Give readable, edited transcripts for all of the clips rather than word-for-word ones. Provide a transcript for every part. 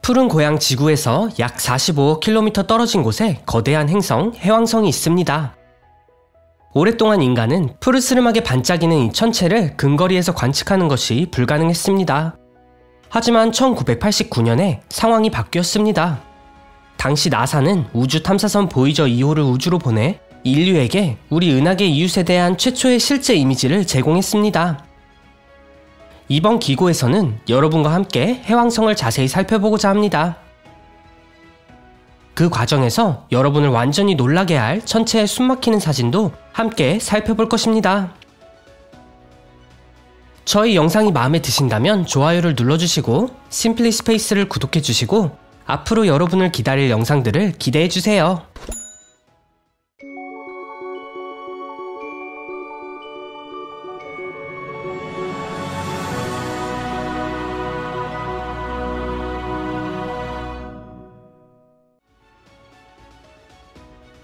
푸른 고향 지구에서 약 45억 킬로미터 떨어진 곳에 거대한 행성, 해왕성이 있습니다. 오랫동안 인간은 푸르스름하게 반짝이는 이 천체를 근거리에서 관측하는 것이 불가능했습니다. 하지만 1989년에 상황이 바뀌었습니다. 당시 나사는 우주 탐사선 보이저 2호를 우주로 보내 인류에게 우리 은하계 이웃에 대한 최초의 실제 이미지를 제공했습니다. 이번 기고에서는 여러분과 함께 해왕성을 자세히 살펴보고자 합니다. 그 과정에서 여러분을 완전히 놀라게 할 천체의 숨막히는 사진도 함께 살펴볼 것입니다. 저희 영상이 마음에 드신다면 좋아요를 눌러주시고 심플리스페이스를 구독해주시고 앞으로 여러분을 기다릴 영상들을 기대해주세요.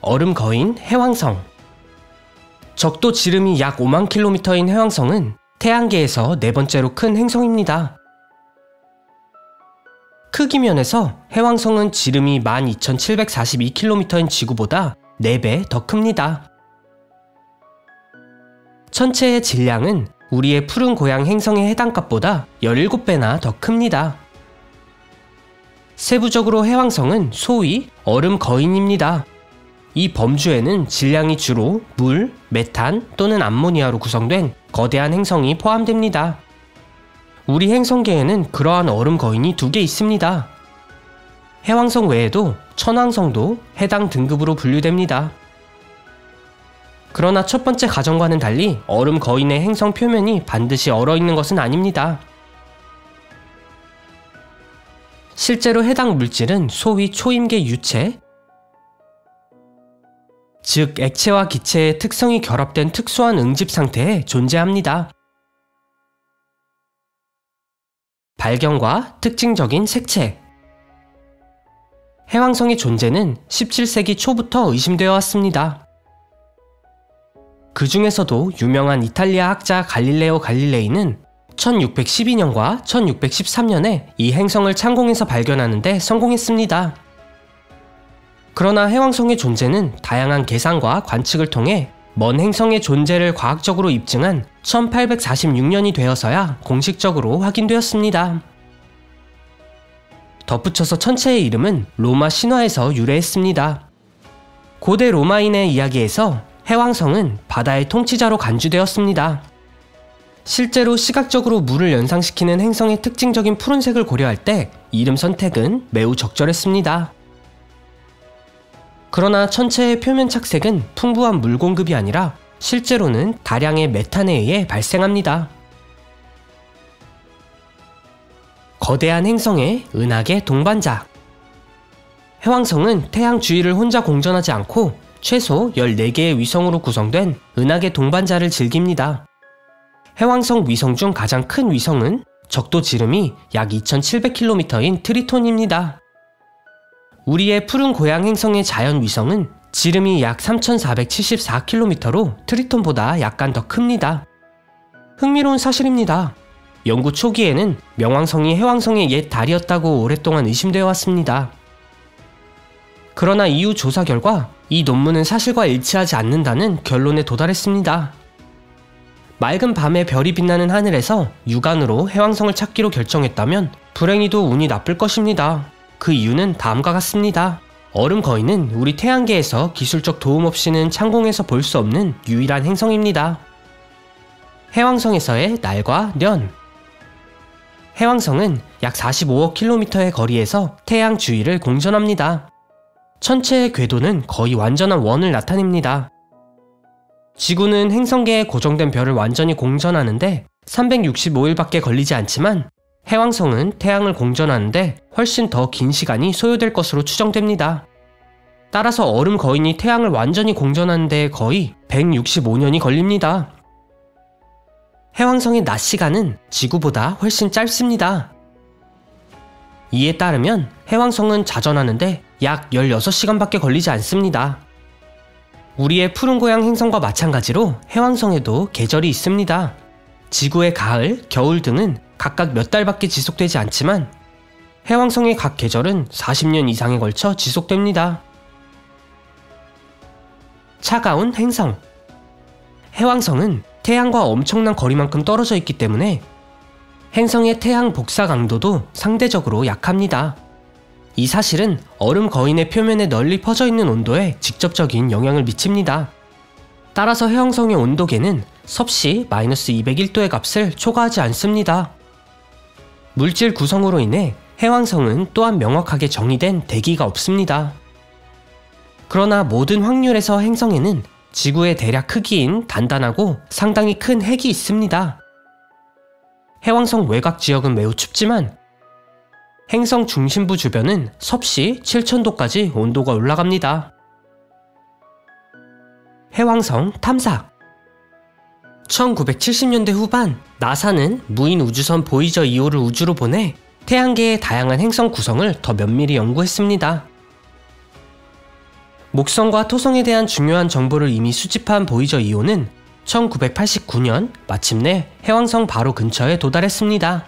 얼음 거인 해왕성. 적도 지름이 약 5만 킬로미터인 해왕성은 태양계에서 네 번째로 큰 행성입니다. 크기 면에서 해왕성은 지름이 12,742킬로미터인 지구보다 4배 더 큽니다. 천체의 질량은 우리의 푸른 고향 행성의 해당값보다 17배나 더 큽니다. 세부적으로 해왕성은 소위 얼음 거인입니다. 이 범주에는 질량이 주로 물, 메탄 또는 암모니아로 구성된 거대한 행성이 포함됩니다. 우리 행성계에는 그러한 얼음 거인이 2개 있습니다. 해왕성 외에도 천왕성도 해당 등급으로 분류됩니다. 그러나 첫 번째 가정과는 달리 얼음 거인의 행성 표면이 반드시 얼어있는 것은 아닙니다. 실제로 해당 물질은 소위 초임계 유체, 즉 액체와 기체의 특성이 결합된 특수한 응집 상태에 존재합니다. 발견과 특징적인 색채. 해왕성의 존재는 17세기 초부터 의심되어 왔습니다. 그 중에서도 유명한 이탈리아 학자 갈릴레오 갈릴레이는 1612년과 1613년에 이 행성을 창공에서 발견하는 데 성공했습니다. 그러나 해왕성의 존재는 다양한 계산과 관측을 통해 먼 행성의 존재를 과학적으로 입증한 1846년이 되어서야 공식적으로 확인되었습니다. 덧붙여서 천체의 이름은 로마 신화에서 유래했습니다. 고대 로마인의 이야기에서 해왕성은 바다의 통치자로 간주되었습니다. 실제로 시각적으로 물을 연상시키는 행성의 특징적인 푸른색을 고려할 때 이름 선택은 매우 적절했습니다. 그러나 천체의 표면 착색은 풍부한 물 공급이 아니라 실제로는 다량의 메탄에 의해 발생합니다. 거대한 행성의 은하계 동반자. 해왕성은 태양 주위를 혼자 공전하지 않고 최소 14개의 위성으로 구성된 은하계 동반자를 즐깁니다. 해왕성 위성 중 가장 큰 위성은 적도 지름이 약 2,700킬로미터인 트리톤입니다. 우리의 푸른 고향 행성의 자연 위성은 지름이 약 3,474킬로미터로 트리톤보다 약간 더 큽니다. 흥미로운 사실입니다. 연구 초기에는 명왕성이 해왕성의 옛 달이었다고 오랫동안 의심되어 왔습니다. 그러나 이후 조사 결과 이 논문은 사실과 일치하지 않는다는 결론에 도달했습니다. 맑은 밤에 별이 빛나는 하늘에서 육안으로 해왕성을 찾기로 결정했다면 불행히도 운이 나쁠 것입니다. 그 이유는 다음과 같습니다. 얼음 거인은 우리 태양계에서 기술적 도움 없이는 창공에서 볼 수 없는 유일한 행성입니다. 해왕성에서의 날과 년. 해왕성은 약 45억 킬로미터의 거리에서 태양 주위를 공전합니다. 천체의 궤도는 거의 완전한 원을 나타냅니다. 지구는 행성계에 고정된 별을 완전히 공전하는데 365일밖에 걸리지 않지만 해왕성은 태양을 공전하는데 훨씬 더 긴 시간이 소요될 것으로 추정됩니다. 따라서 얼음 거인이 태양을 완전히 공전하는데 거의 165년이 걸립니다. 해왕성의 낮 시간은 지구보다 훨씬 짧습니다. 이에 따르면 해왕성은 자전하는데 약 16시간밖에 걸리지 않습니다. 우리의 푸른 고향 행성과 마찬가지로 해왕성에도 계절이 있습니다. 지구의 가을, 겨울 등은 각각 몇 달밖에 지속되지 않지만 해왕성의 각 계절은 40년 이상에 걸쳐 지속됩니다. 차가운 행성. 해왕성은 태양과 엄청난 거리만큼 떨어져 있기 때문에 행성의 태양 복사 강도도 상대적으로 약합니다. 이 사실은 얼음 거인의 표면에 널리 퍼져 있는 온도에 직접적인 영향을 미칩니다. 따라서 해왕성의 온도계는 섭씨 마이너스 201도의 값을 초과하지 않습니다. 물질 구성으로 인해 해왕성은 또한 명확하게 정의된 대기가 없습니다. 그러나 모든 확률에서 행성에는 지구의 대략 크기인 단단하고 상당히 큰 핵이 있습니다. 해왕성 외곽 지역은 매우 춥지만 행성 중심부 주변은 섭씨 7000도까지 온도가 올라갑니다. 해왕성 탐사. 1970년대 후반 나사는 무인 우주선 보이저 2호를 우주로 보내 태양계의 다양한 행성 구성을 더 면밀히 연구했습니다. 목성과 토성에 대한 중요한 정보를 이미 수집한 보이저 2호는 1989년 마침내 해왕성 바로 근처에 도달했습니다.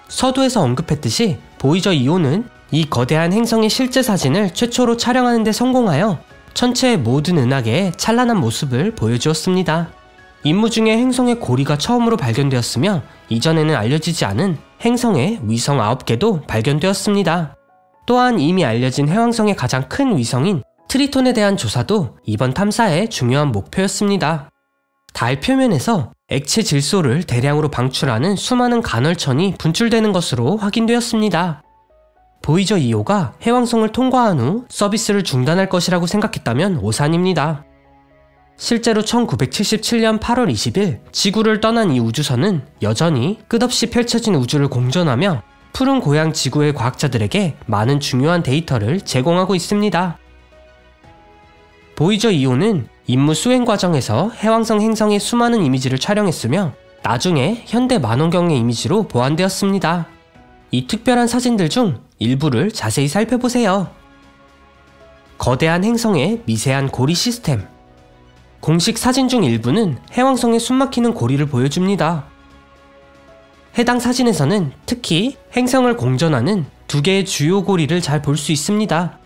서두에서 언급했듯이 보이저 2호는 이 거대한 행성의 실제 사진을 최초로 촬영하는 데 성공하여 천체의 모든 은하계의 찬란한 모습을 보여주었습니다. 임무 중에 행성의 고리가 처음으로 발견되었으며 이전에는 알려지지 않은 행성의 위성 9개도 발견되었습니다. 또한 이미 알려진 해왕성의 가장 큰 위성인 트리톤에 대한 조사도 이번 탐사의 중요한 목표였습니다. 달 표면에서 액체 질소를 대량으로 방출하는 수많은 간헐천이 분출되는 것으로 확인되었습니다. 보이저 2호가 해왕성을 통과한 후 서비스를 중단할 것이라고 생각했다면 오산입니다. 실제로 1977년 8월 20일 지구를 떠난 이 우주선은 여전히 끝없이 펼쳐진 우주를 공전하며 푸른 고향 지구의 과학자들에게 많은 중요한 데이터를 제공하고 있습니다. 보이저 2호는 임무 수행 과정에서 해왕성 행성의 수많은 이미지를 촬영했으며 나중에 현대 만원경의 이미지로 보완되었습니다. 이 특별한 사진들 중 일부를 자세히 살펴보세요. 거대한 행성의 미세한 고리 시스템. 공식 사진 중 일부는 해왕성의 숨막히는 고리를 보여줍니다. 해당 사진에서는 특히 행성을 공전하는 두 개의 주요 고리를 잘 볼 수 있습니다.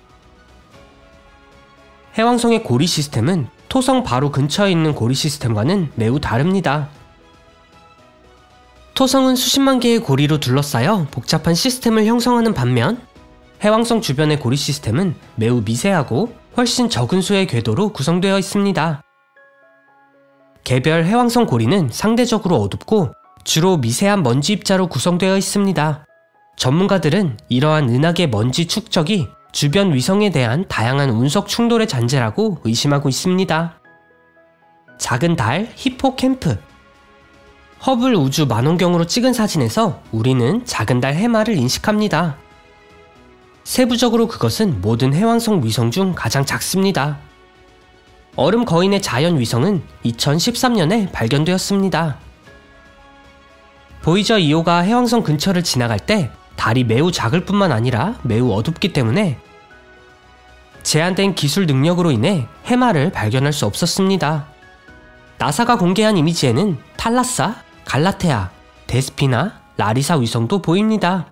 해왕성의 고리 시스템은 토성 바로 근처에 있는 고리 시스템과는 매우 다릅니다. 토성은 수십만 개의 고리로 둘러싸여 복잡한 시스템을 형성하는 반면 해왕성 주변의 고리 시스템은 매우 미세하고 훨씬 적은 수의 궤도로 구성되어 있습니다. 개별 해왕성 고리는 상대적으로 어둡고 주로 미세한 먼지 입자로 구성되어 있습니다. 전문가들은 이러한 은하계 먼지 축적이 주변 위성에 대한 다양한 운석 충돌의 잔재라고 의심하고 있습니다. 작은 달 히포캠프. 허블 우주 만원경으로 찍은 사진에서 우리는 작은 달 해마를 인식합니다. 세부적으로 그것은 모든 해왕성 위성 중 가장 작습니다. 얼음 거인의 자연 위성은 2013년에 발견되었습니다. 보이저 2호가 해왕성 근처를 지나갈 때 달이 매우 작을 뿐만 아니라 매우 어둡기 때문에 제한된 기술 능력으로 인해 해마를 발견할 수 없었습니다. 나사가 공개한 이미지에는 탈라사, 갈라테아, 데스피나, 라리사 위성도 보입니다.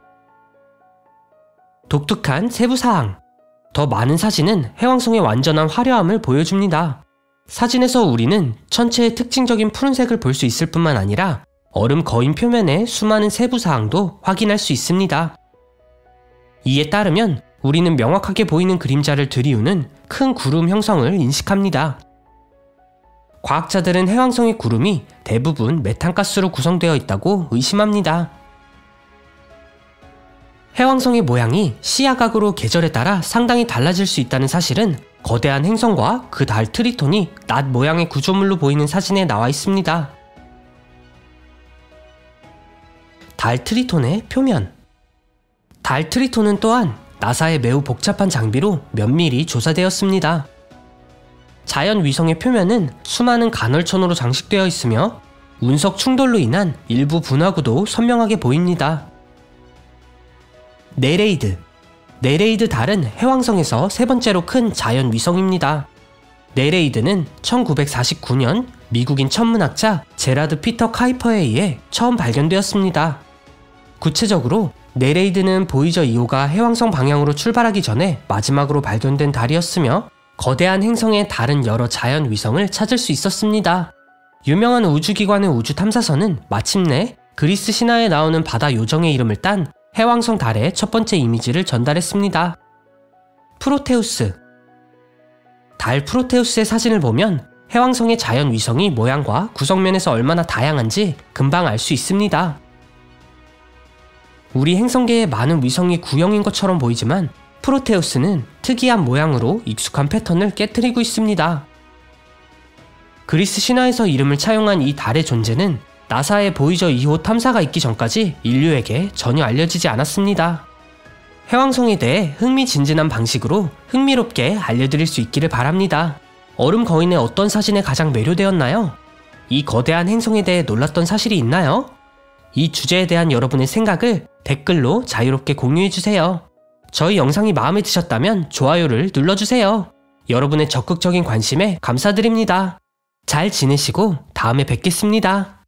독특한 세부사항. 더 많은 사진은 해왕성의 완전한 화려함을 보여줍니다. 사진에서 우리는 천체의 특징적인 푸른색을 볼 수 있을 뿐만 아니라 얼음 거인 표면의 수많은 세부사항도 확인할 수 있습니다. 이에 따르면 우리는 명확하게 보이는 그림자를 들이우는 큰 구름 형성을 인식합니다. 과학자들은 해왕성의 구름이 대부분 메탄가스로 구성되어 있다고 의심합니다. 해왕성의 모양이 시야각으로 계절에 따라 상당히 달라질 수 있다는 사실은 거대한 행성과 그 달 트리톤이 낫 모양의 구조물로 보이는 사진에 나와 있습니다. 달 트리톤의 표면. 달 트리톤은 또한 나사의 매우 복잡한 장비로 면밀히 조사되었습니다. 자연 위성의 표면은 수많은 간헐천으로 장식되어 있으며 운석 충돌로 인한 일부 분화구도 선명하게 보입니다. 네레이드. 네레이드 달은 해왕성에서 세 번째로 큰 자연 위성입니다. 네레이드는 1949년 미국인 천문학자 제라드 피터 카이퍼에 의해 처음 발견되었습니다. 구체적으로 네레이드는 보이저 2호가 해왕성 방향으로 출발하기 전에 마지막으로 발견된 달이었으며 거대한 행성의 다른 여러 자연 위성을 찾을 수 있었습니다. 유명한 우주기관의 우주탐사선은 마침내 그리스 신화에 나오는 바다 요정의 이름을 딴 해왕성 달의 첫 번째 이미지를 전달했습니다. 프로테우스. 달 프로테우스의 사진을 보면 해왕성의 자연 위성이 모양과 구성면에서 얼마나 다양한지 금방 알 수 있습니다. 우리 행성계의 많은 위성이 구형인 것처럼 보이지만 프로테우스는 특이한 모양으로 익숙한 패턴을 깨트리고 있습니다. 그리스 신화에서 이름을 차용한 이 달의 존재는 나사의 보이저 2호 탐사가 있기 전까지 인류에게 전혀 알려지지 않았습니다. 해왕성에 대해 흥미진진한 방식으로 흥미롭게 알려드릴 수 있기를 바랍니다. 얼음 거인의 어떤 사진에 가장 매료되었나요? 이 거대한 행성에 대해 놀랐던 사실이 있나요? 이 주제에 대한 여러분의 생각을 댓글로 자유롭게 공유해주세요. 저희 영상이 마음에 드셨다면 좋아요를 눌러주세요. 여러분의 적극적인 관심에 감사드립니다. 잘 지내시고 다음에 뵙겠습니다.